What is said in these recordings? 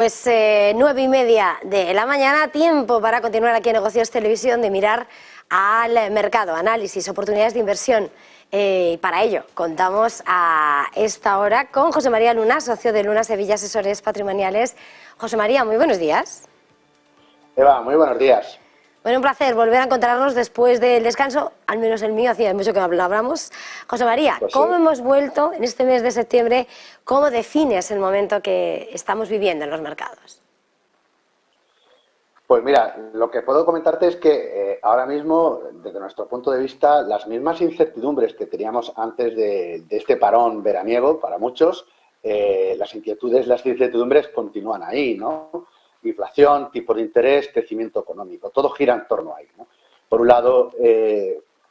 Pues 9:30 de la mañana, tiempo para continuar aquí en Negocios Televisión, de mirar al mercado, análisis, oportunidades de inversión. Para ello contamos a esta hora con José María Luna, socio de Luna Sevilla Asesores Patrimoniales. José María, muy buenos días. Eva, muy buenos días. Bueno, un placer volver a encontrarnos después del descanso, al menos el mío, hacía mucho que hablábamos. José María, Pues ¿cómo sí. hemos vuelto en este mes de septiembre? ¿Cómo defines el momento que estamos viviendo en los mercados? Pues mira, lo que puedo comentarte es que ahora mismo, desde nuestro punto de vista, las mismas incertidumbres que teníamos antes de este parón veraniego, para muchos, las inquietudes, las incertidumbres continúan ahí, ¿no? Inflación, tipo de interés, crecimiento económico, todo gira en torno ahí, ¿no? Por un lado,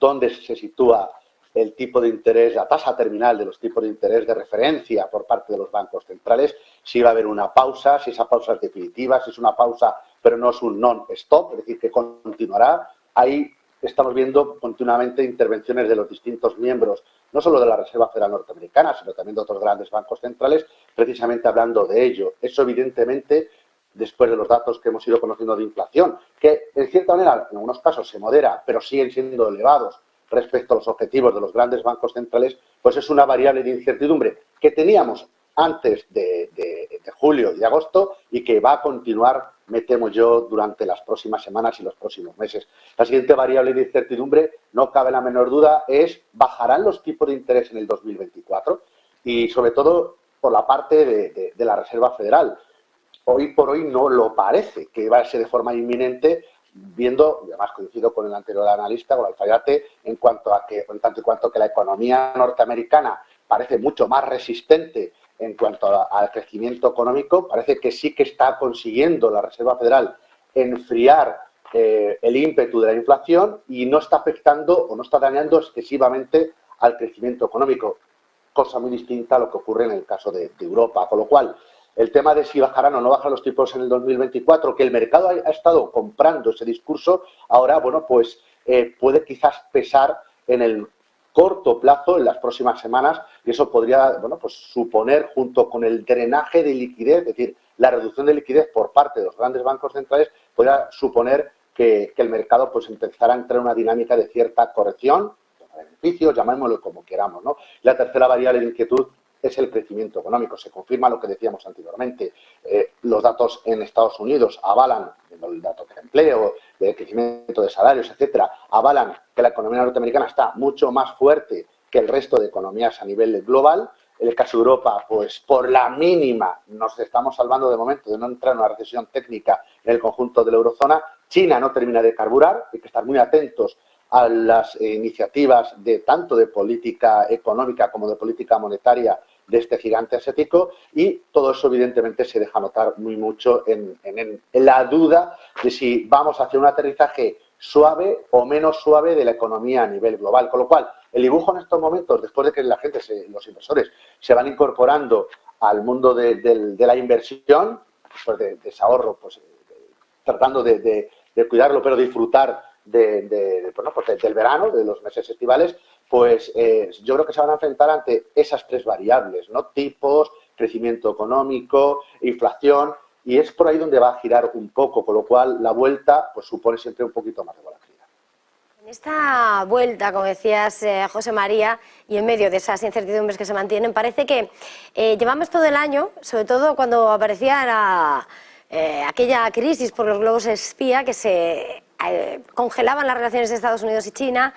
¿dónde se sitúa el tipo de interés, la tasa terminal de los tipos de interés de referencia por parte de los bancos centrales? Si va a haber una pausa, si esa pausa es definitiva, si es una pausa pero no es un non-stop, es decir, que continuará. Ahí estamos viendo continuamente intervenciones de los distintos miembros, no solo de la Reserva Federal norteamericana, sino también de otros grandes bancos centrales, precisamente hablando de ello. Eso, evidentemente, después de los datos que hemos ido conociendo de inflación, que en cierta manera, en algunos casos se modera, pero siguen siendo elevados respecto a los objetivos de los grandes bancos centrales, pues es una variable de incertidumbre que teníamos antes de julio y de agosto y que va a continuar, me temo yo, durante las próximas semanas y los próximos meses. La siguiente variable de incertidumbre, no cabe la menor duda, es ¿bajarán los tipos de interés en el 2024? Y sobre todo por la parte de la Reserva Federal. Hoy por hoy no lo parece, que va a ser de forma inminente, viendo, y además coincido con el anterior analista, con Alfayate, en tanto y cuanto que la economía norteamericana parece mucho más resistente en cuanto al crecimiento económico, parece que sí que está consiguiendo la Reserva Federal enfriar el ímpetu de la inflación y no está afectando o no está dañando excesivamente al crecimiento económico, cosa muy distinta a lo que ocurre en el caso de Europa. Con lo cual, el tema de si bajarán o no bajan los tipos en el 2024, que el mercado ha estado comprando ese discurso, ahora, bueno, pues puede quizás pesar en el corto plazo, en las próximas semanas, y eso podría, bueno, pues suponer, junto con el drenaje de liquidez, es decir, la reducción de liquidez por parte de los grandes bancos centrales, podría suponer que el mercado pues empezará a entrar en una dinámica de cierta corrección, de beneficios, llamémoslo como queramos, ¿no? La tercera variable de inquietud es el crecimiento económico. Se confirma lo que decíamos anteriormente. Los datos en Estados Unidos avalan, el dato de empleo, de crecimiento de salarios, etcétera, avalan que la economía norteamericana está mucho más fuerte que el resto de economías a nivel global. En el caso de Europa, pues por la mínima nos estamos salvando de momento de no entrar en una recesión técnica en el conjunto de la eurozona. China no termina de carburar, hay que estar muy atentos a las iniciativas de tanto de política económica como de política monetaria de este gigante asiático, y todo eso evidentemente se deja notar muy mucho en la duda de si vamos hacia un aterrizaje suave o menos suave de la economía a nivel global. Con lo cual, el dibujo en estos momentos, después de que la gente, los inversores, se van incorporando al mundo de la inversión, después de ese ahorro, pues tratando de cuidarlo, pero disfrutar bueno, pues del verano, de los meses estivales, pues yo creo que se van a enfrentar ante esas tres variables, ¿no? Tipos, crecimiento económico, inflación, y es por ahí donde va a girar un poco, con lo cual la vuelta pues supone siempre un poquito más de volatilidad. En esta vuelta, como decías, José María, y en medio de esas incertidumbres que se mantienen, parece que llevamos todo el año, sobre todo cuando aparecía aquella crisis por los globos espía, que se congelaban las relaciones de Estados Unidos y China,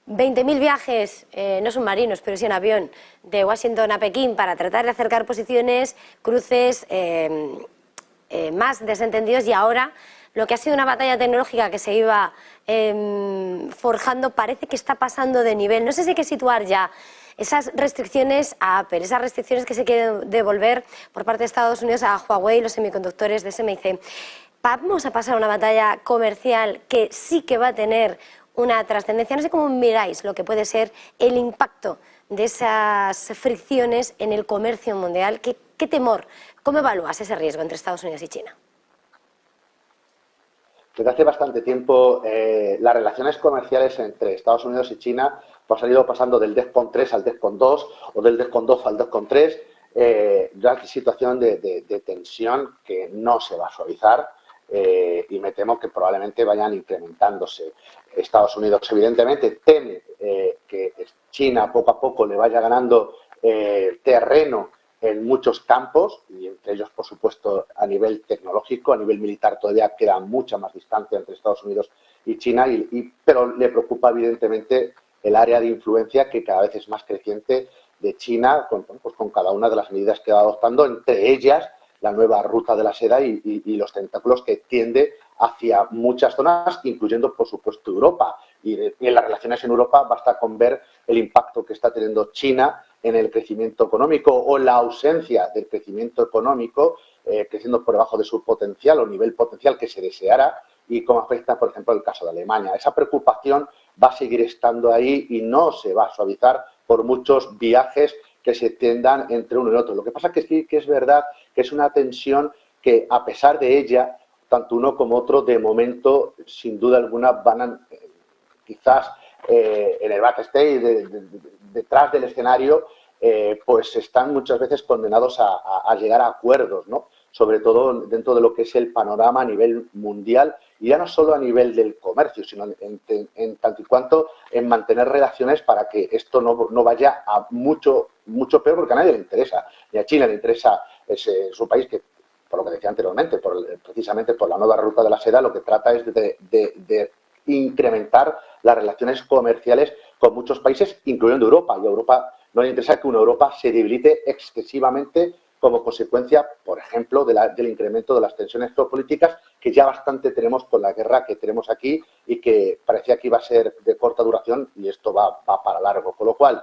20.000 viajes, no submarinos, pero sí en avión, de Washington a Pekín para tratar de acercar posiciones, cruces, más desentendidos, y ahora lo que ha sido una batalla tecnológica que se iba forjando parece que está pasando de nivel. No sé si hay que situar ya esas restricciones a Apple, esas restricciones que se quieren devolver por parte de Estados Unidos a Huawei, los semiconductores de SMIC. Vamos a pasar a una batalla comercial que sí que va a tener una trascendencia. No sé cómo miráis lo que puede ser el impacto de esas fricciones en el comercio mundial. ¿Qué temor? ¿Cómo evalúas ese riesgo entre Estados Unidos y China? Desde hace bastante tiempo las relaciones comerciales entre Estados Unidos y China pues han ido pasando del DEFCON 3 al DEFCON 2 o del DEFCON 2 al DEFCON 3. una situación de tensión que no se va a suavizar y me temo que probablemente vayan incrementándose. Estados Unidos, evidentemente, teme que China poco a poco le vaya ganando terreno en muchos campos, y entre ellos, por supuesto, a nivel tecnológico, a nivel militar todavía queda mucha más distancia entre Estados Unidos y China, pero le preocupa evidentemente el área de influencia que cada vez es más creciente de China, con cada una de las medidas que va adoptando, entre ellas la nueva ruta de la seda y los tentáculos que tiende hacia muchas zonas, incluyendo, por supuesto, Europa. Y en las relaciones en Europa basta con ver el impacto que está teniendo China en el crecimiento económico o la ausencia del crecimiento económico, creciendo por debajo de su potencial o nivel potencial que se deseara, y cómo afecta, por ejemplo, el caso de Alemania. Esa preocupación va a seguir estando ahí y no se va a suavizar por muchos viajes que se tendan entre uno y otro. Lo que pasa es que sí que es verdad que es una tensión que, a pesar de ella, tanto uno como otro, de momento, sin duda alguna, van a, quizás en el backstage, detrás del escenario, pues están muchas veces condenados a llegar a acuerdos, ¿no? Sobre todo dentro de lo que es el panorama a nivel mundial, y ya no solo a nivel del comercio, sino en tanto y cuanto en mantener relaciones para que esto no vaya a mucho peor, porque a nadie le interesa. Ni a China le interesa, es un país que, por lo que decía anteriormente, precisamente por la nueva ruta de la seda, lo que trata es de incrementar las relaciones comerciales con muchos países, incluyendo Europa. Y a Europa no le interesa que una Europa se debilite excesivamente como consecuencia, por ejemplo, del incremento de las tensiones geopolíticas que ya bastante tenemos con la guerra que tenemos aquí y que parecía que iba a ser de corta duración, y esto va para largo. Con lo cual,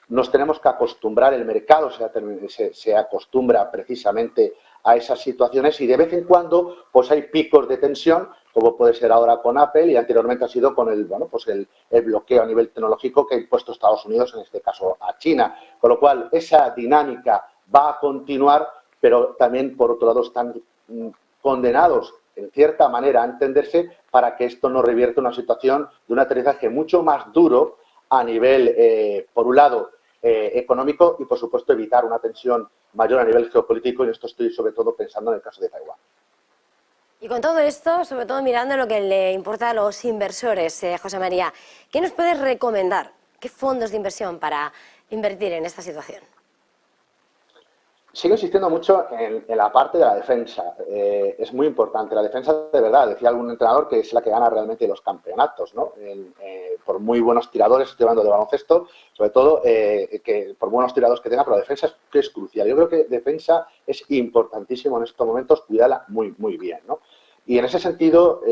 nos tenemos que acostumbrar, el mercado se acostumbra precisamente a esas situaciones, y de vez en cuando pues hay picos de tensión, como puede ser ahora con Apple, y anteriormente ha sido con el bloqueo a nivel tecnológico que ha impuesto Estados Unidos, en este caso a China. Con lo cual, esa dinámica va a continuar, pero también, por otro lado, están condenados, en cierta manera, a entenderse para que esto no revierta una situación de un aterrizaje mucho más duro a nivel, por un lado, económico, y, por supuesto, evitar una tensión mayor a nivel geopolítico, y esto estoy sobre todo pensando en el caso de Taiwán. Y con todo esto, sobre todo mirando lo que le importa a los inversores, José María, ¿qué nos puedes recomendar? ¿Qué fondos de inversión para invertir en esta situación? Sigo insistiendo mucho en la parte de la defensa. Es muy importante. La defensa, de verdad, decía algún entrenador, que es la que gana realmente los campeonatos, ¿no? Por muy buenos tiradores, estoy hablando de baloncesto, sobre todo, que por buenos tiradores que tenga, pero la defensa es crucial. Yo creo que defensa es importantísimo en estos momentos, cuidarla muy bien, ¿no? Y en ese sentido,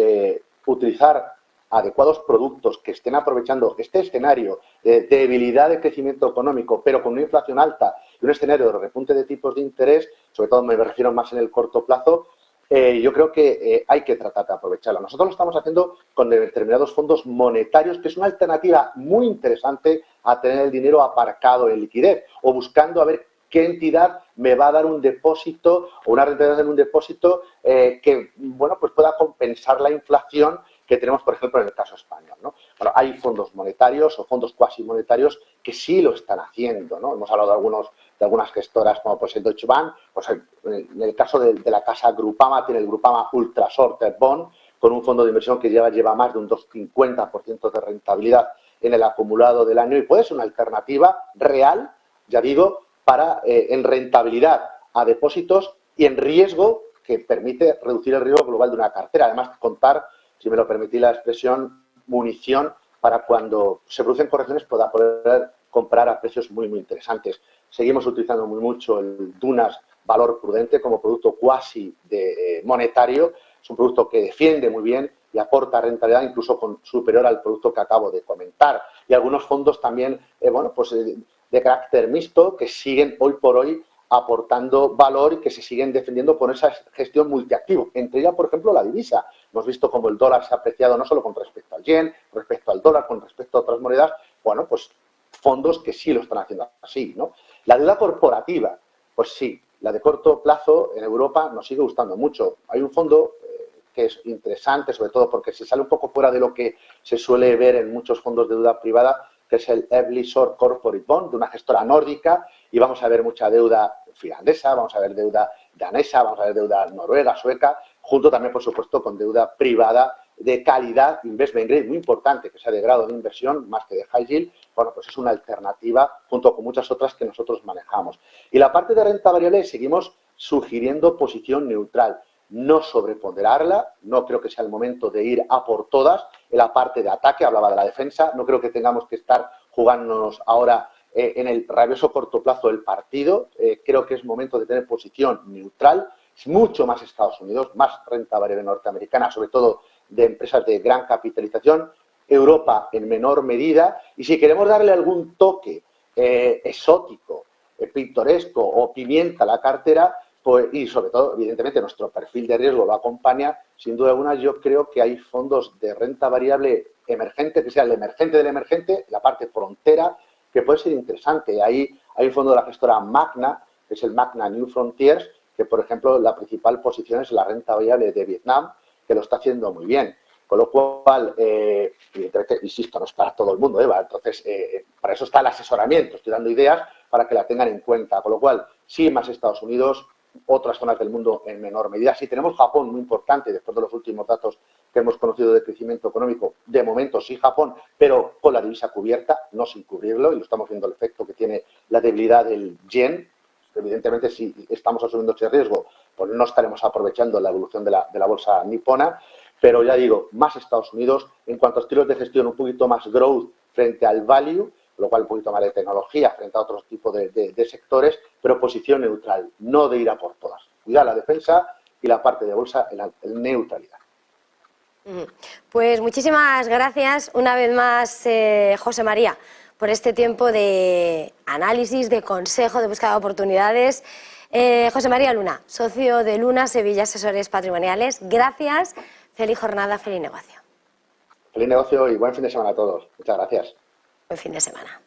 utilizar adecuados productos que estén aprovechando este escenario de debilidad de crecimiento económico, pero con una inflación alta y un escenario de repunte de tipos de interés, sobre todo me refiero más en el corto plazo, yo creo que hay que tratar de aprovecharlo. Nosotros lo estamos haciendo con determinados fondos monetarios, que es una alternativa muy interesante a tener el dinero aparcado en liquidez, o buscando a ver qué entidad me va a dar un depósito o una rentabilidad en un depósito que, bueno, pues pueda compensar la inflación que tenemos, por ejemplo, en el caso español, ¿no? Bueno, hay fondos monetarios o fondos cuasi monetarios que sí lo están haciendo, ¿no? Hemos hablado de algunas gestoras, como por ejemplo Deutsche Bank, pues en el caso de la casa Grupama, tiene el Grupama Ultra Short Bond, con un fondo de inversión que lleva más de un 250% de rentabilidad en el acumulado del año, y puede ser una alternativa real, ya digo, para en rentabilidad a depósitos y en riesgo, que permite reducir el riesgo global de una cartera. Además, contar, si me lo permitís la expresión, munición para cuando se producen correcciones pueda poder comprar a precios muy interesantes. Seguimos utilizando mucho el Dunas Valor Prudente como producto cuasi monetario. Es un producto que defiende muy bien y aporta rentabilidad incluso superior al producto que acabo de comentar. Y algunos fondos también, de carácter mixto, que siguen hoy por hoy aportando valor y que se siguen defendiendo por esa gestión multiactivo. Entre ellas, por ejemplo, la divisa. Hemos visto cómo el dólar se ha apreciado no solo con respecto al yen, con respecto al dólar, con respecto a otras monedas. Bueno, pues fondos que sí lo están haciendo así, ¿no? La deuda corporativa, pues sí, la de corto plazo en Europa nos sigue gustando mucho. Hay un fondo que es interesante, sobre todo porque se sale un poco fuera de lo que se suele ver en muchos fondos de deuda privada, que es el Early Short Corporate Bond, de una gestora nórdica, y vamos a ver mucha deuda finlandesa, vamos a ver deuda danesa, vamos a ver deuda noruega, sueca, junto también, por supuesto, con deuda privada de calidad, investment grade, muy importante, que sea de grado de inversión, más que de high yield. Bueno, pues es una alternativa junto con muchas otras que nosotros manejamos. Y la parte de renta variable seguimos sugiriendo posición neutral, no sobreponderarla, no creo que sea el momento de ir a por todas. En la parte de ataque, hablaba de la defensa, no creo que tengamos que estar jugándonos ahora en el rabioso corto plazo del partido. Creo que es momento de tener posición neutral, es mucho más Estados Unidos, más renta variable norteamericana, sobre todo de empresas de gran capitalización, Europa en menor medida, y si queremos darle algún toque exótico, pintoresco o pimienta a la cartera, pues, y sobre todo, evidentemente, nuestro perfil de riesgo lo acompaña, sin duda alguna. Yo creo que hay fondos de renta variable emergente, que sea el emergente del emergente, la parte frontera, que puede ser interesante. Ahí hay un fondo de la gestora Magna, que es el Magna New Frontiers, que, por ejemplo, la principal posición es la renta variable de Vietnam, que lo está haciendo muy bien. Con lo cual, evidentemente, insisto, no es para todo el mundo, ¿eh? Entonces, para eso está el asesoramiento. Estoy dando ideas para que la tengan en cuenta. Con lo cual, sí, más Estados Unidos, otras zonas del mundo en menor medida. Si tenemos Japón, muy importante, después de los últimos datos que hemos conocido de crecimiento económico, de momento sí Japón, pero con la divisa cubierta, no sin cubrirlo, y lo estamos viendo el efecto que tiene la debilidad del yen. Evidentemente, si estamos asumiendo ese riesgo, pues no estaremos aprovechando la evolución de la bolsa nipona, pero ya digo, más Estados Unidos, en cuanto a estilos de gestión, un poquito más growth frente al value, lo cual un poquito más de tecnología frente a otros tipos de sectores, pero posición neutral, no de ir a por todas. Cuidar la defensa y la parte de bolsa en neutralidad. Pues muchísimas gracias una vez más, José María, por este tiempo de análisis, de consejo, de búsqueda de oportunidades. José María Luna, socio de Luna Sevilla Asesores Patrimoniales. Gracias, feliz jornada, feliz negocio. Feliz negocio y buen fin de semana a todos. Muchas gracias. Buen fin de semana.